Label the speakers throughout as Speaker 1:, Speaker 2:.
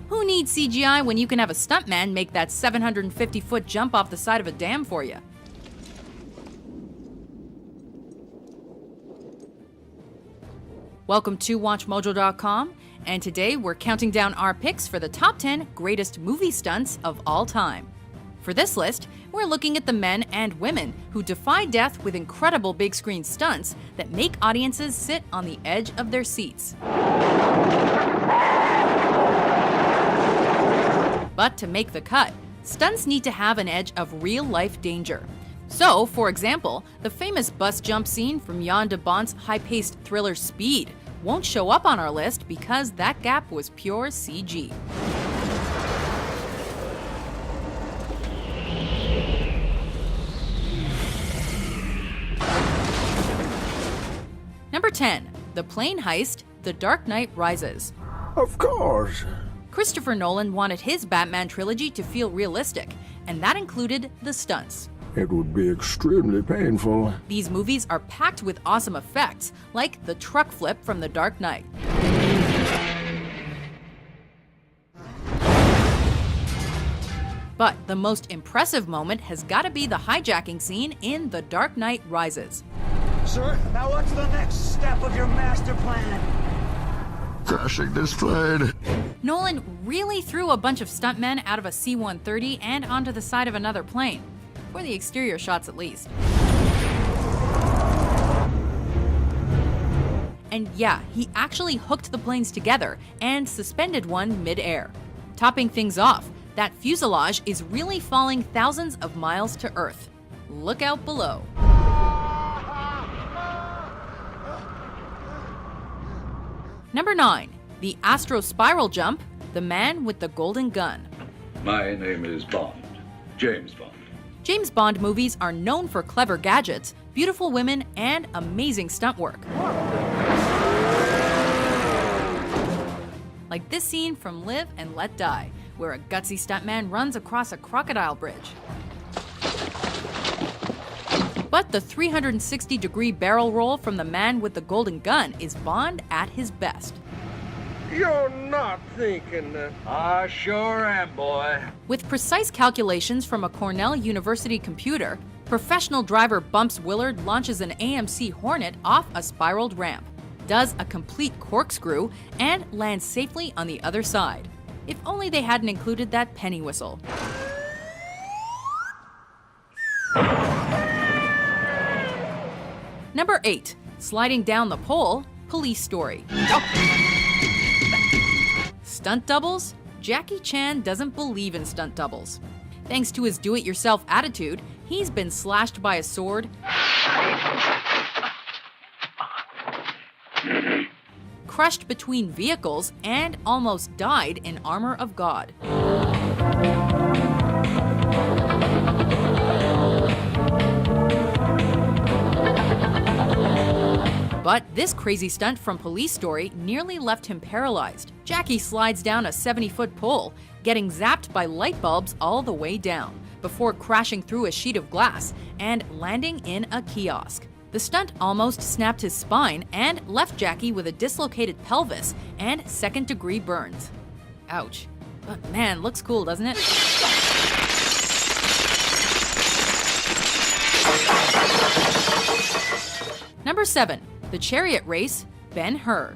Speaker 1: Who needs CGI when you can have a stuntman make that 750-foot jump off the side of a dam for you? Welcome to WatchMojo.com, and today we're counting down our picks for the top 10 greatest movie stunts of all time. For this list, we're looking at the men and women who defy death with incredible big screen stunts that make audiences sit on the edge of their seats. But to make the cut, stunts need to have an edge of real-life danger. So, for example, the famous bus jump scene from Jan de Bont's high-paced thriller Speed won't show up on our list because that gap was pure CG. Number 10. The plane heist, The Dark Knight Rises.
Speaker 2: Of course.
Speaker 1: Christopher Nolan wanted his Batman trilogy to feel realistic, and that included the stunts.
Speaker 2: It would be extremely painful.
Speaker 1: These movies are packed with awesome effects, like the truck flip from The Dark Knight. But the most impressive moment has got to be the hijacking scene in The Dark Knight Rises.
Speaker 3: Sir, now what's the next step of your master plan?
Speaker 2: Crashing this plane.
Speaker 1: Nolan really threw a bunch of stuntmen out of a C-130 and onto the side of another plane. For the exterior shots at least. And yeah, he actually hooked the planes together and suspended one mid-air. Topping things off, that fuselage is really falling thousands of miles to Earth. Look out below. Number 9. The Astro Spiral Jump, The Man with the Golden Gun.
Speaker 4: My name is Bond. James Bond.
Speaker 1: James Bond movies are known for clever gadgets, beautiful women, and amazing stunt work. Like this scene from Live and Let Die, where a gutsy stuntman runs across a crocodile bridge. But the 360-degree barrel roll from the Man with the Golden Gun is Bond at his best.
Speaker 5: You're not thinking that.
Speaker 3: I sure am, boy.
Speaker 1: With precise calculations from a Cornell University computer, professional driver Bumps Willard launches an AMC Hornet off a spiraled ramp, does a complete corkscrew, and lands safely on the other side. If only they hadn't included that penny whistle. Number 8. Sliding down the pole, Police Story. Stunt doubles? Jackie Chan doesn't believe in stunt doubles. Thanks to his do-it-yourself attitude, he's been slashed by a sword, crushed between vehicles, and almost died in Armor of God. But this crazy stunt from Police Story nearly left him paralyzed. Jackie slides down a 70-foot pole, getting zapped by light bulbs all the way down, before crashing through a sheet of glass and landing in a kiosk. The stunt almost snapped his spine and left Jackie with a dislocated pelvis and second-degree burns. Ouch. But man, looks cool, doesn't it? Number 7. The Chariot Race, Ben-Hur.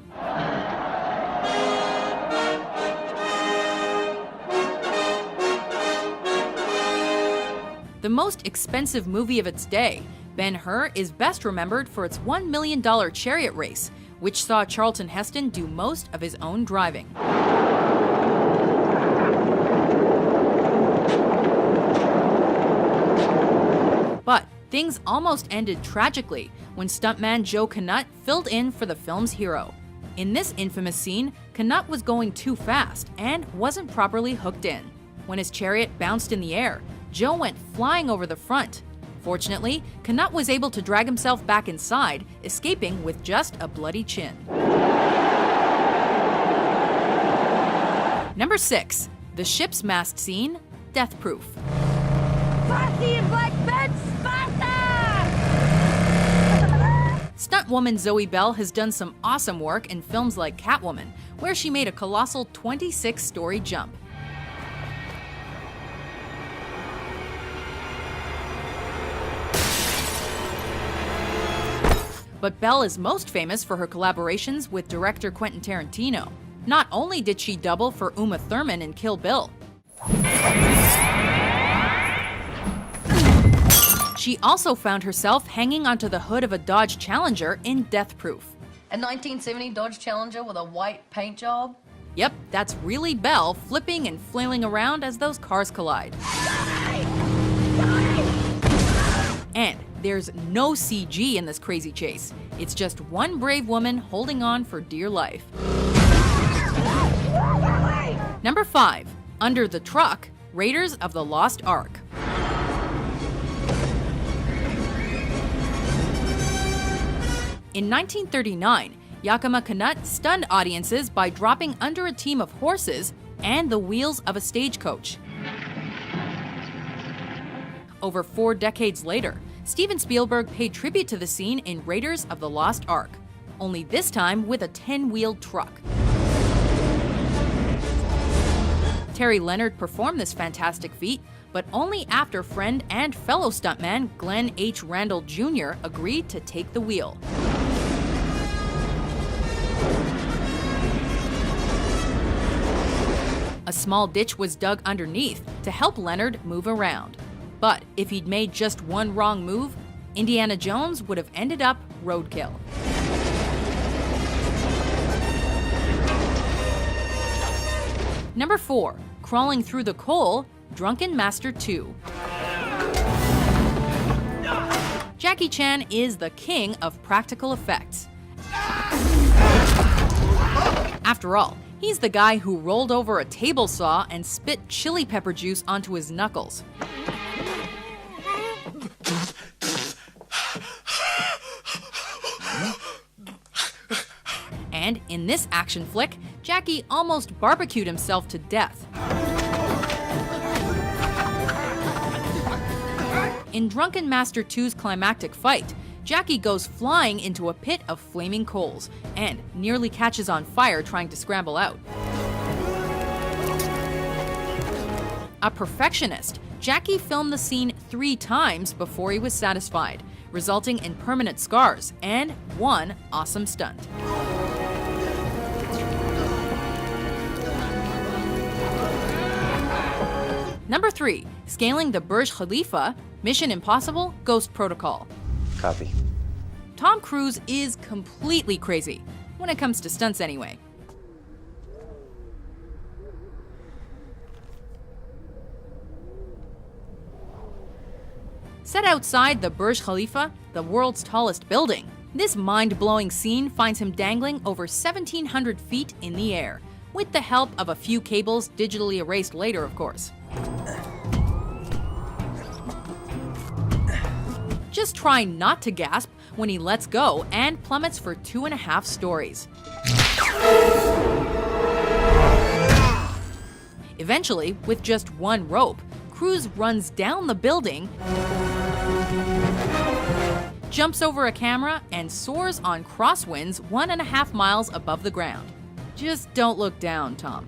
Speaker 1: The most expensive movie of its day, Ben-Hur is best remembered for its $1 million chariot race, which saw Charlton Heston do most of his own driving. But things almost ended tragically when stuntman Joe Knut filled in for the film's hero. In this infamous scene, Knut was going too fast and wasn't properly hooked in. When his chariot bounced in the air, Joe went flying over the front. Fortunately, Knut was able to drag himself back inside, escaping with just a bloody chin. Number 6. The ship's mast scene, Death Proof.
Speaker 6: Party in Black Bed, Sparta!
Speaker 1: Stuntwoman Zoe Bell has done some awesome work in films like Catwoman, where she made a colossal 26-story jump. But Bell is most famous for her collaborations with director Quentin Tarantino. Not only did she double for Uma Thurman in Kill Bill, she also found herself hanging onto the hood of a Dodge Challenger in Death Proof.
Speaker 6: A 1970 Dodge Challenger with a white paint job?
Speaker 1: Yep, that's really Belle flipping and flailing around as those cars collide. And there's no CG in this crazy chase. It's just one brave woman holding on for dear life. Number 5. Under the Truck, Raiders of the Lost Ark. In 1939, Yakima Canutt stunned audiences by dropping under a team of horses and the wheels of a stagecoach. Over 4 decades later, Steven Spielberg paid tribute to the scene in Raiders of the Lost Ark, only this time with a 10-wheeled truck. Terry Leonard performed this fantastic feat, but only after friend and fellow stuntman Glenn H. Randall Jr. agreed to take the wheel. A small ditch was dug underneath to help Leonard move around. But if he'd made just one wrong move, Indiana Jones would have ended up roadkill. Number 4. Crawling Through the Coal, Drunken Master 2. Jackie Chan is the king of practical effects. After all, he's the guy who rolled over a table saw and spit chili pepper juice onto his knuckles. And in this action flick, Jackie almost barbecued himself to death. In Drunken Master 2's climactic fight, Jackie goes flying into a pit of flaming coals and nearly catches on fire trying to scramble out. A perfectionist, Jackie filmed the scene 3 times before he was satisfied, resulting in permanent scars and one awesome stunt. Number 3. Scaling the Burj Khalifa, Mission Impossible Ghost Protocol.
Speaker 7: Copy.
Speaker 1: Tom Cruise is completely crazy, when it comes to stunts anyway. Set outside the Burj Khalifa, the world's tallest building, this mind-blowing scene finds him dangling over 1,700 feet in the air, with the help of a few cables digitally erased later, of course. Just try not to gasp when he lets go and plummets for 2.5 stories. Eventually, with just one rope, Cruise runs down the building, jumps over a camera, and soars on crosswinds 1.5 miles above the ground. Just don't look down, Tom.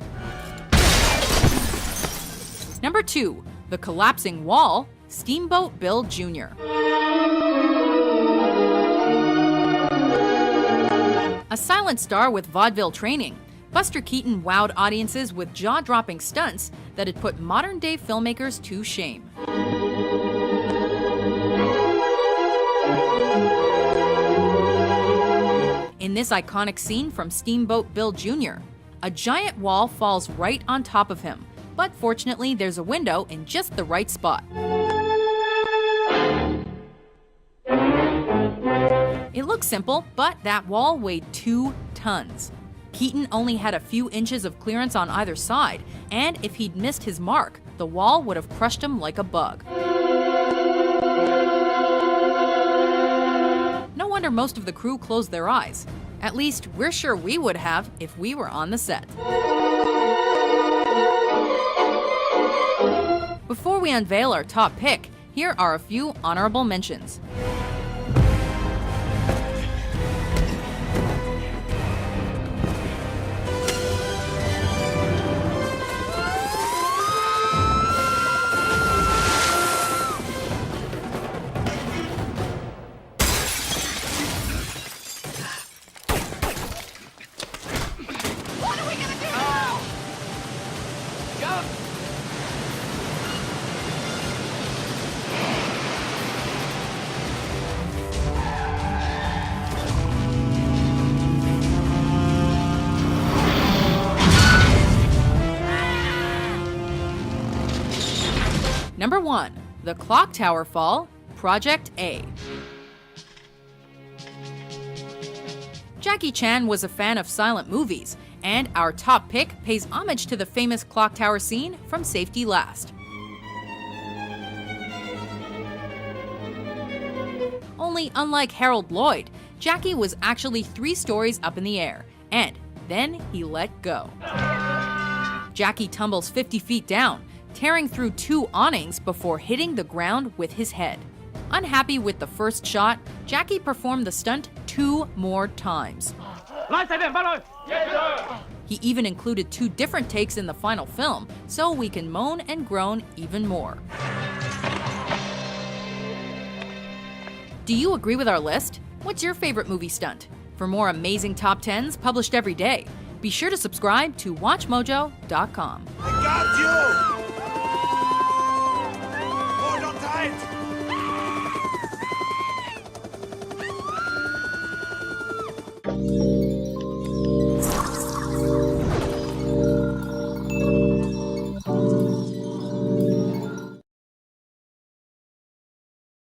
Speaker 1: Number 2. The Collapsing Wall, Steamboat Bill Jr. A silent star with vaudeville training, Buster Keaton wowed audiences with jaw-dropping stunts that had put modern-day filmmakers to shame. In this iconic scene from Steamboat Bill Jr., a giant wall falls right on top of him, but fortunately there's a window in just the right spot. It looks simple, but that wall weighed 2 tons. Keaton only had a few inches of clearance on either side, and if he'd missed his mark, the wall would have crushed him like a bug. No wonder most of the crew closed their eyes. At least we're sure we would have if we were on the set. Before we unveil our top pick, here are a few honorable mentions. Number 1. The Clock Tower Fall, Project A. Jackie Chan was a fan of silent movies, and our top pick pays homage to the famous clock tower scene from Safety Last. Only unlike Harold Lloyd, Jackie was actually 3 stories up in the air, and then he let go. Jackie tumbles 50 feet down, tearing through 2 awnings before hitting the ground with his head. Unhappy with the first shot, Jackie performed the stunt 2 more times. He even included 2 different takes in the final film, so we can moan and groan even more. Do you agree with our list? What's your favorite movie stunt? For more amazing top 10s published every day, be sure to subscribe to WatchMojo.com.
Speaker 3: I got you!